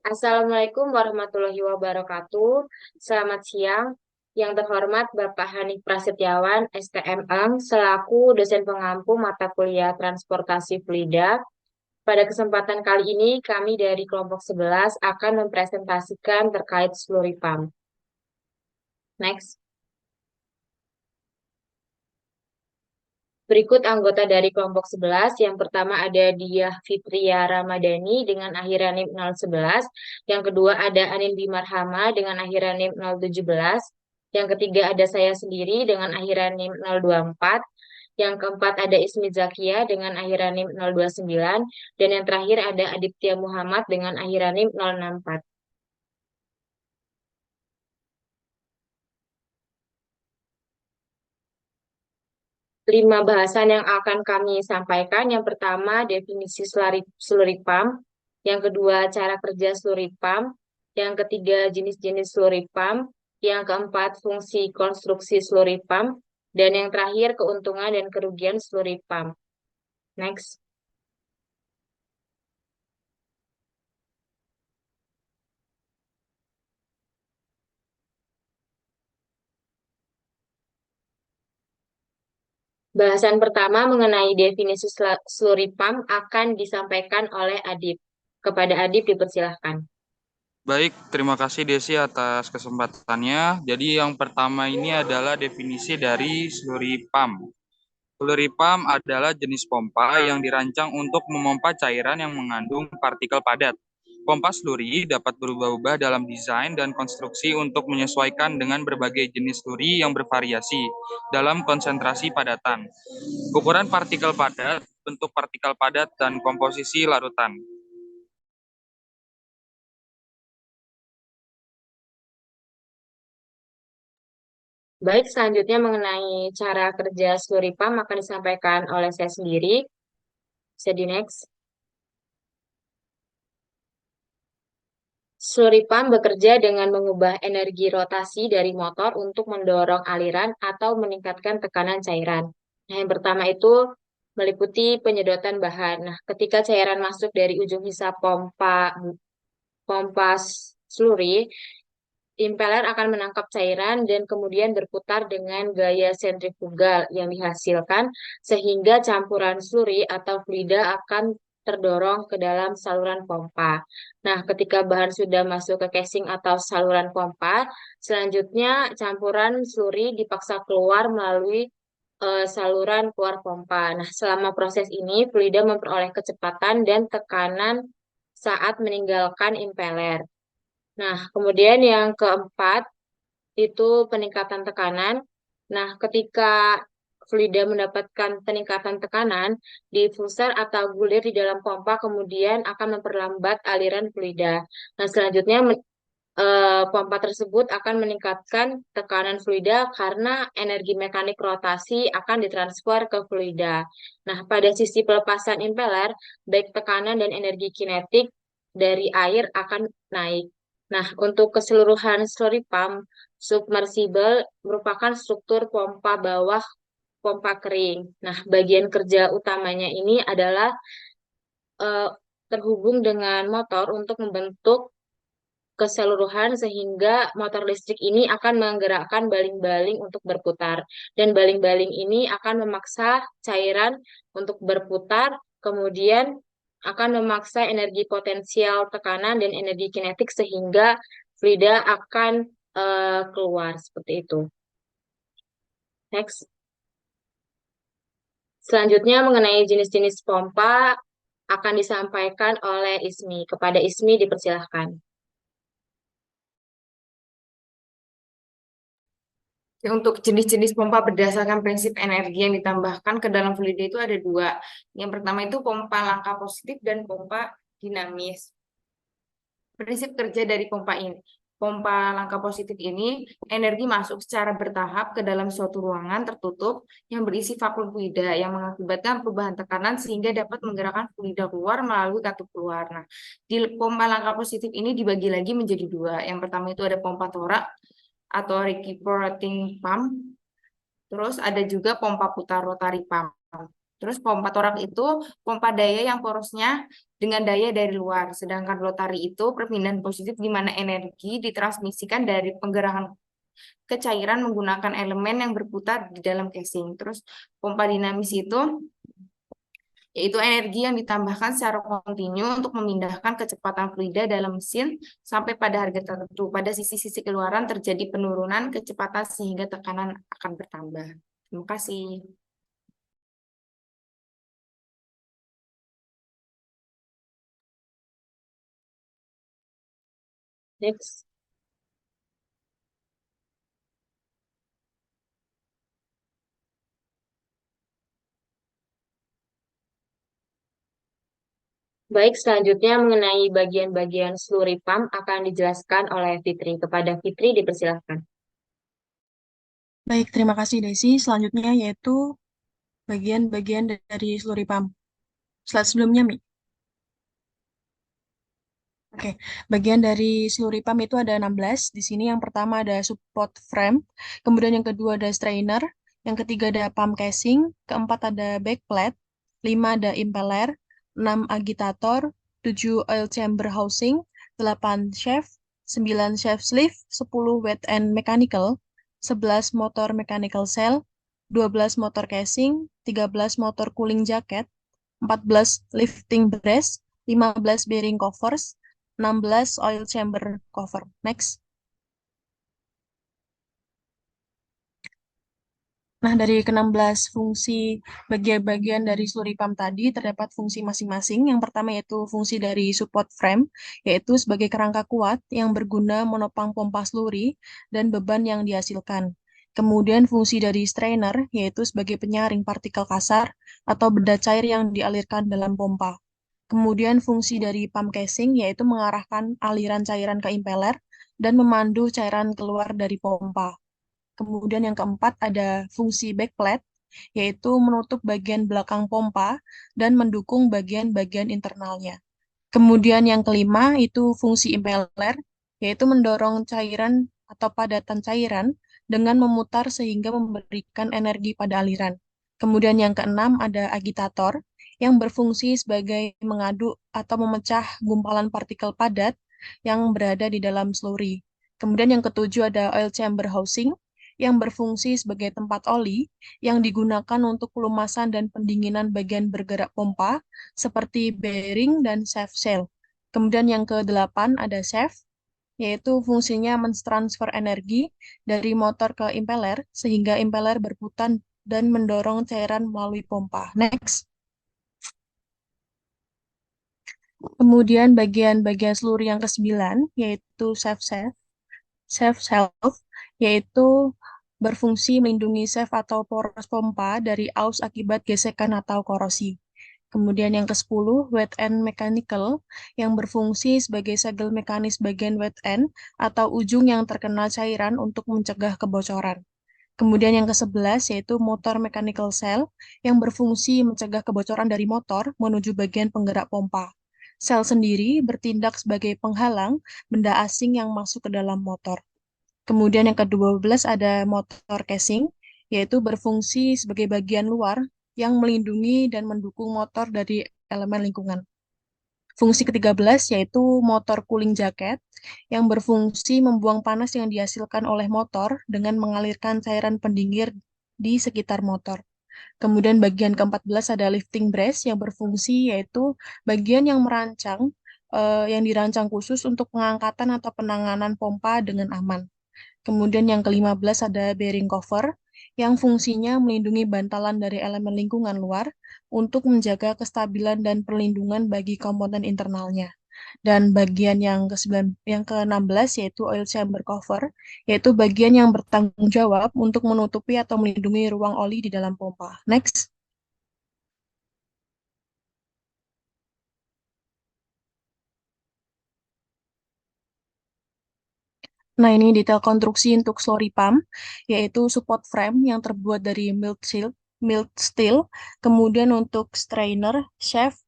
Assalamualaikum warahmatullahi wabarakatuh. Selamat siang. Yang terhormat Bapak Hanif Prasetyawan, STMM, selaku dosen pengampu mata kuliah Transportasi Fluida. Pada kesempatan kali ini, kami dari kelompok 11 akan mempresentasikan terkait Sluripam. Next. Berikut anggota dari kelompok 11. Yang pertama ada Diah Fitria Ramadhani dengan akhiran NIM 011. Yang kedua ada Anin Bimarhama dengan akhiran NIM 017. Yang ketiga ada saya sendiri dengan akhiran NIM 024. Yang keempat ada Ismi Zakia dengan akhiran NIM 029. Dan yang terakhir ada Aditya Muhammad dengan akhiran NIM 064. Lima bahasan yang akan kami sampaikan. Yang pertama, definisi sluripam. Yang kedua, cara kerja sluripam. Yang ketiga, jenis-jenis sluripam. Yang keempat, fungsi konstruksi sluripam. Dan yang terakhir, keuntungan dan kerugian sluripam. Next. Bahasan pertama mengenai definisi sluripam akan disampaikan oleh Adib. Kepada Adib dipersilahkan. Baik, terima kasih Desi atas kesempatannya. Jadi yang pertama ini adalah definisi dari slurry pump. Slurry pump adalah jenis pompa yang dirancang untuk memompa cairan yang mengandung partikel padat. Pompa slurry dapat berubah-ubah dalam desain dan konstruksi untuk menyesuaikan dengan berbagai jenis slurry yang bervariasi dalam konsentrasi padatan, ukuran partikel padat, bentuk partikel padat, dan komposisi larutan. Baik, selanjutnya mengenai cara kerja sluripam akan disampaikan oleh saya sendiri. Bisa di next. Sluripam bekerja dengan mengubah energi rotasi dari motor untuk mendorong aliran atau meningkatkan tekanan cairan. Nah, yang pertama itu meliputi penyedotan bahan. Nah, ketika cairan masuk dari ujung sisa pompa sluri, impeller akan menangkap cairan dan kemudian berputar dengan gaya sentrifugal yang dihasilkan sehingga campuran sluri atau fluida akan terdorong ke dalam saluran pompa. Nah, ketika bahan sudah masuk ke casing atau saluran pompa, selanjutnya campuran sluri dipaksa keluar melalui saluran keluar pompa. Nah, selama proses ini fluida memperoleh kecepatan dan tekanan saat meninggalkan impeller. Nah, kemudian yang keempat itu peningkatan tekanan. Nah, ketika fluida mendapatkan peningkatan tekanan, diffuser atau gulir di dalam pompa kemudian akan memperlambat aliran fluida. Nah, selanjutnya pompa tersebut akan meningkatkan tekanan fluida karena energi mekanik rotasi akan ditransfer ke fluida. Nah, pada sisi pelepasan impeller, baik tekanan dan energi kinetik dari air akan naik. Nah, untuk keseluruhan slurry pump, submersible merupakan struktur pompa bawah pompa kering. Nah, bagian kerja utamanya ini adalah eh, terhubung dengan motor untuk membentuk keseluruhan sehingga motor listrik ini akan menggerakkan baling-baling untuk berputar. Dan baling-baling ini akan memaksa cairan untuk berputar, kemudian akan memaksa energi potensial tekanan dan energi kinetik sehingga fluida akan keluar seperti itu. Next. Selanjutnya mengenai jenis-jenis pompa akan disampaikan oleh Ismi. Kepada Ismi dipersilahkan. Ya, untuk jenis-jenis pompa berdasarkan prinsip energi yang ditambahkan ke dalam fluida itu ada dua. Yang pertama itu pompa langkah positif dan pompa dinamis. Prinsip kerja dari pompa langkah positif ini, energi masuk secara bertahap ke dalam suatu ruangan tertutup yang berisi vakum fluida yang mengakibatkan perubahan tekanan sehingga dapat menggerakkan fluida keluar melalui katup keluar. Nah, di pompa langkah positif ini dibagi lagi menjadi dua. Yang pertama itu ada pompa torak atau recuperating pump. Terus ada juga pompa putar rotary pump. Terus pompa torak itu pompa daya yang porosnya dengan daya dari luar. Sedangkan rotari itu perpindahan positif di mana energi ditransmisikan dari penggerakan ke cairan menggunakan elemen yang berputar di dalam casing. Terus pompa dinamis itu yaitu energi yang ditambahkan secara kontinu untuk memindahkan kecepatan fluida dalam mesin sampai pada harga tertentu. Pada sisi-sisi keluaran terjadi penurunan kecepatan sehingga tekanan akan bertambah. Terima kasih. Next. Baik, selanjutnya mengenai bagian-bagian slurry pump akan dijelaskan oleh Fitri. Kepada Fitri dipersilahkan. Baik, terima kasih Desi. Selanjutnya yaitu bagian-bagian dari slurry pump. Slide sebelumnya, Mi. Oke, bagian dari slurry pump itu ada 16. Di sini yang pertama ada support frame, kemudian yang kedua ada strainer, yang ketiga ada pump casing, keempat ada backplate, 5 ada impeller, 6 agitator, 7 oil chamber housing, 8 shaft, 9 shaft sleeve, 10 wet and mechanical, 11 motor mechanical cell, 12 motor casing, 13 motor cooling jacket, 14 lifting brace, 15 bearing covers, 16 oil chamber cover. Next. Nah, dari ke-16 fungsi bagian-bagian dari slurry pump tadi terdapat fungsi masing-masing. Yang pertama yaitu fungsi dari support frame, yaitu sebagai kerangka kuat yang berguna menopang pompa slurry dan beban yang dihasilkan. Kemudian fungsi dari strainer, yaitu sebagai penyaring partikel kasar atau benda cair yang dialirkan dalam pompa. Kemudian fungsi dari pump casing, yaitu mengarahkan aliran cairan ke impeller dan memandu cairan keluar dari pompa. Kemudian yang keempat ada fungsi backplate, yaitu menutup bagian belakang pompa dan mendukung bagian-bagian internalnya. Kemudian yang kelima itu fungsi impeller, yaitu mendorong cairan atau padatan cairan dengan memutar sehingga memberikan energi pada aliran. Kemudian yang keenam ada agitator, yang berfungsi sebagai mengaduk atau memecah gumpalan partikel padat yang berada di dalam slurry. Kemudian yang ketujuh ada oil chamber housing, yang berfungsi sebagai tempat oli yang digunakan untuk pelumasan dan pendinginan bagian bergerak pompa seperti bearing dan shaft shell. Kemudian yang ke-8 ada shaft, yaitu fungsinya mentransfer energi dari motor ke impeller sehingga impeller berputar dan mendorong cairan melalui pompa. Next. Kemudian bagian-bagian slurry yang ke-9 yaitu shaft shelf, yaitu berfungsi melindungi shaft atau poros pompa dari aus akibat gesekan atau korosi. Kemudian yang ke-10, wet end mechanical, yang berfungsi sebagai segel mekanis bagian wet end atau ujung yang terkena cairan untuk mencegah kebocoran. Kemudian yang ke-11 yaitu motor mechanical cell, yang berfungsi mencegah kebocoran dari motor menuju bagian penggerak pompa. Sel sendiri bertindak sebagai penghalang benda asing yang masuk ke dalam motor. Kemudian yang ke-12 ada motor casing, yaitu berfungsi sebagai bagian luar yang melindungi dan mendukung motor dari elemen lingkungan. Fungsi ke-13 yaitu motor cooling jacket, yang berfungsi membuang panas yang dihasilkan oleh motor dengan mengalirkan cairan pendingin di sekitar motor. Kemudian bagian ke-14 ada lifting brace yang berfungsi yaitu bagian yang yang dirancang khusus untuk pengangkatan atau penanganan pompa dengan aman. Kemudian yang ke-15 ada bearing cover, yang fungsinya melindungi bantalan dari elemen lingkungan luar untuk menjaga kestabilan dan perlindungan bagi komponen internalnya. Dan bagian yang ke-16 yaitu oil chamber cover, yaitu bagian yang bertanggung jawab untuk menutupi atau melindungi ruang oli di dalam pompa. Next. Nah, ini detail konstruksi untuk slurry pump, yaitu support frame yang terbuat dari milled steel. Kemudian untuk strainer, shaft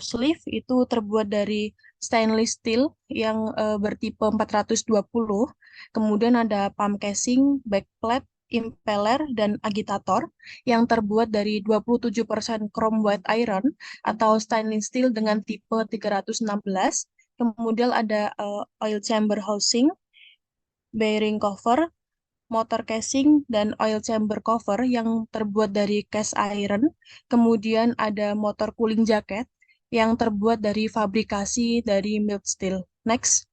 sleeve itu terbuat dari stainless steel yang bertipe 420. Kemudian ada pump casing, backplate, impeller, dan agitator yang terbuat dari 27% chrome white iron atau stainless steel dengan tipe 316. Kemudian ada oil chamber housing, bearing cover, motor casing, dan oil chamber cover yang terbuat dari cast iron. Kemudian ada motor cooling jacket yang terbuat dari fabrikasi dari mild steel. Next.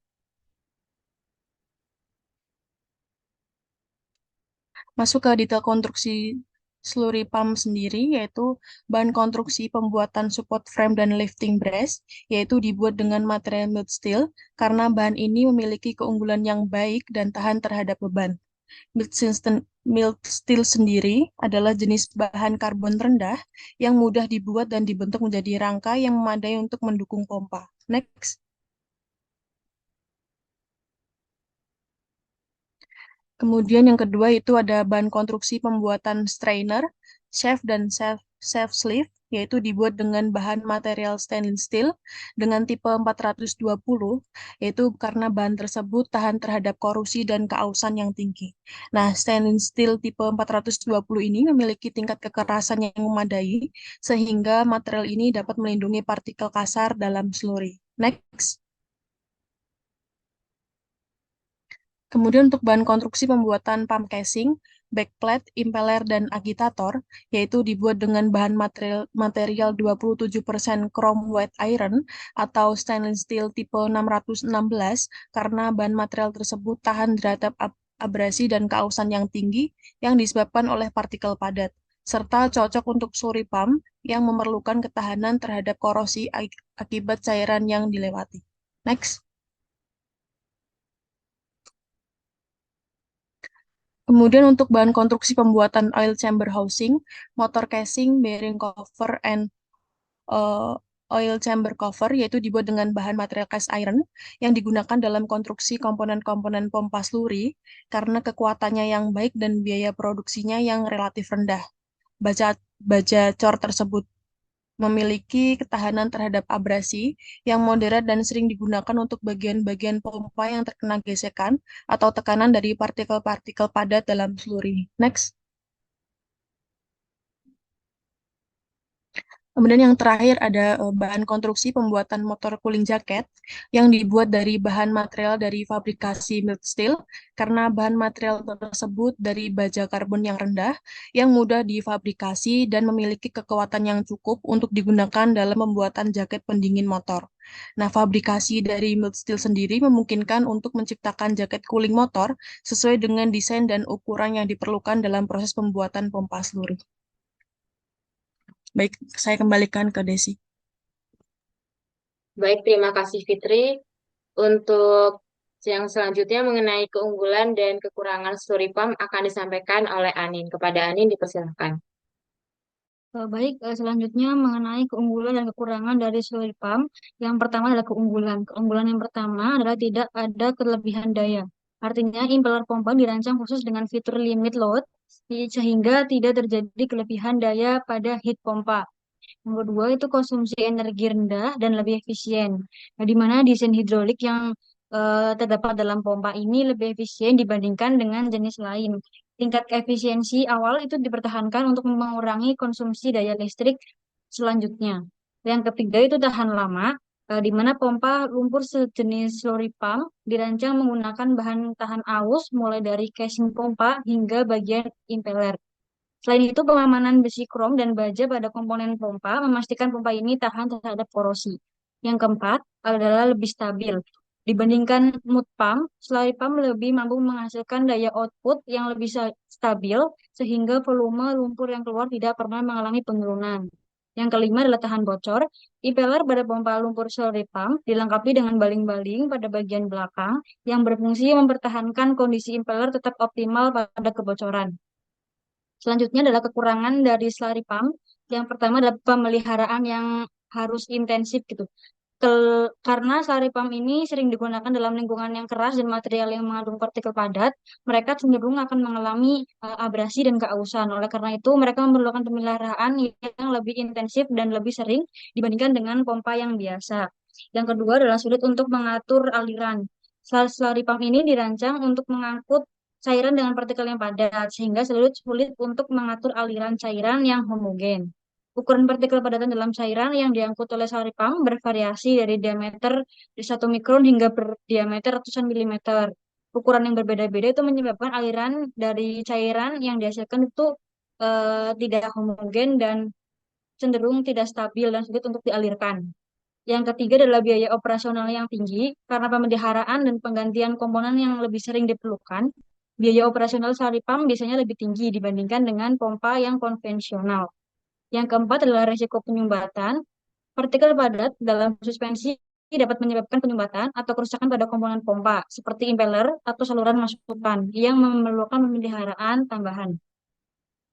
Masuk ke detail konstruksi slurry pump sendiri, yaitu bahan konstruksi pembuatan support frame dan lifting brace, yaitu dibuat dengan material mild steel, karena bahan ini memiliki keunggulan yang baik dan tahan terhadap beban. Mild steel sendiri adalah jenis bahan karbon rendah yang mudah dibuat dan dibentuk menjadi rangka yang memadai untuk mendukung pompa. Next. Kemudian yang kedua itu ada bahan konstruksi pembuatan strainer, shaft, dan shaft sleeve, yaitu dibuat dengan bahan material stainless steel dengan tipe 420, yaitu karena bahan tersebut tahan terhadap korosi dan keausan yang tinggi. Nah, stainless steel tipe 420 ini memiliki tingkat kekerasan yang memadai, sehingga material ini dapat melindungi partikel kasar dalam slurry. Next. Kemudian untuk bahan konstruksi pembuatan pump casing, backplate, impeller, dan agitator, yaitu dibuat dengan bahan material 27% chrome white iron atau stainless steel tipe 616 karena bahan material tersebut tahan terhadap abrasi dan keausan yang tinggi yang disebabkan oleh partikel padat, serta cocok untuk slurry pump yang memerlukan ketahanan terhadap korosi akibat cairan yang dilewati. Next. Kemudian untuk bahan konstruksi pembuatan oil chamber housing, motor casing, bearing cover, and uh, oil chamber cover, yaitu dibuat dengan bahan material cast iron yang digunakan dalam konstruksi komponen-komponen pompa slurry karena kekuatannya yang baik dan biaya produksinya yang relatif rendah. Baja cor tersebut memiliki ketahanan terhadap abrasi yang moderat dan sering digunakan untuk bagian-bagian pompa yang terkena gesekan atau tekanan dari partikel-partikel padat dalam slurry. Next. Kemudian yang terakhir ada bahan konstruksi pembuatan motor cooling jacket yang dibuat dari bahan material dari fabrikasi mild steel karena bahan material tersebut dari baja karbon yang rendah yang mudah difabrikasi dan memiliki kekuatan yang cukup untuk digunakan dalam pembuatan jaket pendingin motor. Nah, fabrikasi dari mild steel sendiri memungkinkan untuk menciptakan jaket cooling motor sesuai dengan desain dan ukuran yang diperlukan dalam proses pembuatan pompa slurry. Baik, saya kembalikan ke Desi. Baik, terima kasih Fitri. Untuk yang selanjutnya mengenai keunggulan dan kekurangan slurry pump akan disampaikan oleh Anin. Kepada Anin dipersilakan. Baik, selanjutnya mengenai keunggulan dan kekurangan dari slurry pump. Yang pertama adalah keunggulan. Keunggulan yang pertama adalah tidak ada kelebihan daya. Artinya, impeller pompa dirancang khusus dengan fitur limit load, sehingga tidak terjadi kelebihan daya pada heat pompa. Yang kedua itu konsumsi energi rendah dan lebih efisien. Nah, di mana desain hidrolik yang terdapat dalam pompa ini lebih efisien dibandingkan dengan jenis lain. Tingkat efisiensi awal itu dipertahankan untuk mengurangi konsumsi daya listrik selanjutnya. Yang ketiga itu tahan lama, di mana pompa lumpur sejenis slurry pump dirancang menggunakan bahan tahan aus mulai dari casing pompa hingga bagian impeller. Selain itu, pengamanan besi krom dan baja pada komponen pompa memastikan pompa ini tahan terhadap korosi. Yang keempat adalah lebih stabil. Dibandingkan mud pump, slurry pump lebih mampu menghasilkan daya output yang lebih stabil, sehingga volume lumpur yang keluar tidak pernah mengalami penurunan. Yang kelima adalah tahan bocor. Impeller pada pompa lumpur slurry pump dilengkapi dengan baling-baling pada bagian belakang yang berfungsi mempertahankan kondisi impeller tetap optimal pada kebocoran. Selanjutnya adalah kekurangan dari slurry pump. Yang pertama adalah pemeliharaan yang harus intensif gitu. Karena slurry pump ini sering digunakan dalam lingkungan yang keras dan material yang mengandung partikel padat, mereka cenderung akan mengalami abrasi dan keausan. Oleh karena itu, mereka memerlukan pemeliharaan yang lebih intensif dan lebih sering dibandingkan dengan pompa yang biasa. Yang kedua adalah sulit untuk mengatur aliran. Slurry pump ini dirancang untuk mengangkut cairan dengan partikel yang padat, sehingga sulit untuk mengatur aliran cairan yang homogen. Ukuran partikel padatan dalam cairan yang diangkut oleh slurry pump bervariasi dari diameter di 1 mikron hingga berdiameter ratusan milimeter. Ukuran yang berbeda-beda itu menyebabkan aliran dari cairan yang dihasilkan itu tidak homogen dan cenderung tidak stabil dan sulit untuk dialirkan. Yang ketiga adalah biaya operasional yang tinggi karena pemeliharaan dan penggantian komponen yang lebih sering diperlukan. Biaya operasional slurry pump biasanya lebih tinggi dibandingkan dengan pompa yang konvensional. Yang keempat adalah risiko penyumbatan. Partikel padat dalam suspensi dapat menyebabkan penyumbatan atau kerusakan pada komponen pompa, seperti impeller atau saluran masukan, yang memerlukan pemeliharaan tambahan.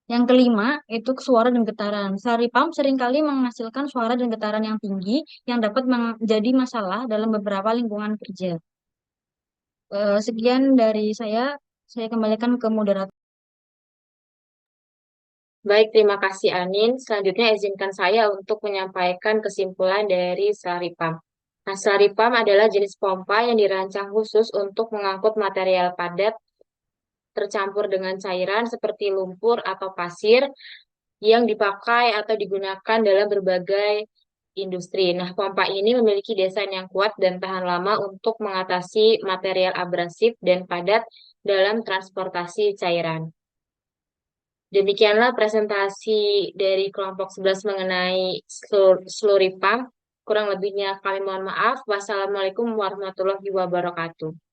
Yang kelima, itu suara dan getaran. Slurry pump seringkali menghasilkan suara dan getaran yang tinggi yang dapat menjadi masalah dalam beberapa lingkungan kerja. Sekian dari saya kembalikan ke moderator. Baik, terima kasih Anin. Selanjutnya izinkan saya untuk menyampaikan kesimpulan dari slurry pump. Nah, slurry pump adalah jenis pompa yang dirancang khusus untuk mengangkut material padat tercampur dengan cairan seperti lumpur atau pasir yang dipakai atau digunakan dalam berbagai industri. Nah, pompa ini memiliki desain yang kuat dan tahan lama untuk mengatasi material abrasif dan padat dalam transportasi cairan. Demikianlah presentasi dari kelompok 11 mengenai slurry pump. Kurang lebihnya kami mohon maaf. Wassalamualaikum warahmatullahi wabarakatuh.